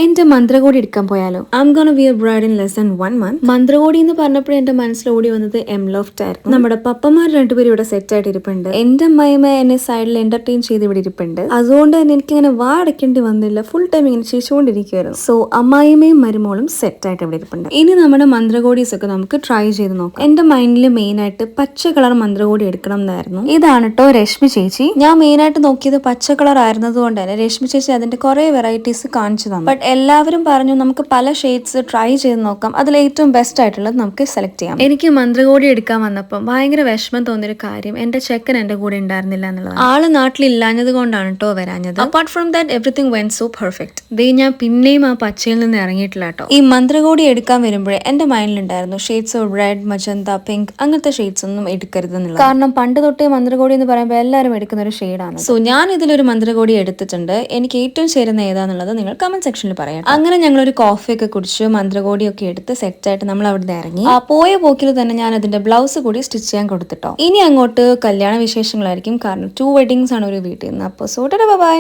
എന്റെ മന്ത്രകോടി എടുക്കാൻ പോയാലോ? ഐം gonna B A bride in less than 1 month. മന്ത്രകോടി എന്ന് പറഞ്ഞപ്പോഴേ എന്റെ മനസ്സിൽ ഓടി വന്നത് ലോഫ്റ്റ് ആയിരുന്നു. നമ്മുടെ പപ്പമാർ രണ്ടുപേരും ഇവിടെ സെറ്റ് ആയിട്ട് ഇരിപ്പുണ്ട്. എന്റെ അമ്മായിമ്മ എന്നെ സൈഡിൽ എന്റർടൈൻ ചെയ്ത് ഇവിടെ ഇരിപ്പുണ്ട്. അതുകൊണ്ട് തന്നെ എനിക്ക് ഇങ്ങനെ വാ അടയ്ക്കേണ്ടി വന്നില്ല. ഫുൾ ടൈം ഇങ്ങനെ ചിരിച്ചുകൊണ്ടിരിക്കുകയായിരുന്നു. സോ അമ്മായിമ്മയും മരുമോളും സെറ്റ് ആയിട്ട് ഇവിടെ ഇരിപ്പുണ്ട്. ഇനി നമ്മുടെ മന്ത്രകോടീസ് ഒക്കെ നമുക്ക് ട്രൈ ചെയ്ത് നോക്കാം. എന്റെ മൈൻഡിൽ മെയിൻ ആയിട്ട് പച്ച കളർ മന്ത്രകോടി എടുക്കണം എന്നായിരുന്നു. ഇതാണ് കേട്ടോ രശ്മി ചേച്ചി. ഞാൻ മെയിൻ ആയിട്ട് നോക്കിയത് പച്ച കളർ ആയിരുന്നത് കൊണ്ട് തന്നെ രശ്മി ചേച്ചി അതിന്റെ കുറെ വെറൈറ്റീസ് കാണിച്ചു തന്നു. ബട്ട് എല്ലാവരും പറഞ്ഞു നമുക്ക് പല ഷെയ്ഡ്സ് ട്രൈ ചെയ്ത് നോക്കാം, അതിൽ ഏറ്റവും ബെസ്റ്റ് ആയിട്ടുള്ളത് നമുക്ക് സെലക്ട് ചെയ്യാം. എനിക്ക് മന്ത്രകോടി എടുക്കാൻ വന്നപ്പോൾ ഭയങ്കര വിഷമം തോന്നിയൊരു കാര്യം എന്റെ ചെക്കൻ എന്റെ കൂടെ ഉണ്ടായിരുന്നില്ല എന്നുള്ളത്. ആള് നാട്ടിലില്ലാഞ്ഞത് കൊണ്ടാണ് കേട്ടോ വരാഞ്ഞത്. Apart from that everything went so perfect. ദേ ഞാൻ പിന്നെയും ആ പച്ചയിൽ നിന്ന് ഇറങ്ങിയിട്ടില്ല കേട്ടോ. ഈ മന്ത്രകോടി എടുക്കാൻ വരുമ്പോഴേ എന്റെ മൈൻഡിലുണ്ടായിരുന്നു shades of red, magenta, pink അങ്ങനത്തെ ഷെയ്ഡ്സ് ഒന്നും എടുക്കരുത് എന്നുള്ളത്. കാരണം പണ്ട് തൊട്ടേ മന്ത്രകോടി എന്ന് പറയുമ്പോൾ എല്ലാവരും എടുക്കുന്ന ഒരു ഷെയ്ഡാണ്. സോ ഞാൻ ഇതിലൊരു മന്ത്രകോടി എടുത്തിട്ടുണ്ട്. എനിക്ക് ഏറ്റവും ചേരുന്ന ഏതാന്നുള്ളത് നിങ്ങൾ കമന്റ് സെക്ഷനിൽ പറയാം. അങ്ങനെ ഞങ്ങളൊരു കോഫി ഒക്കെ കുടിച്ച് മന്ത്രകോടിയൊക്കെ എടുത്ത് സെറ്റായിട്ട് നമ്മൾ അവിടെ ഇറങ്ങി. ആ പോയ പോക്കിൽ തന്നെ ഞാൻ അതിന്റെ ബ്ലൗസ് കൂടി സ്റ്റിച്ച് ചെയ്യാൻ കൊടുത്തിട്ടോ. ഇനി അങ്ങോട്ട് കല്യാണ വിശേഷങ്ങളായിരിക്കും, കാരണം 2 weddings ആണ് ഒരു വീട്ടിൽ നിന്ന്. അപ്പോൾ സോ ബൈ.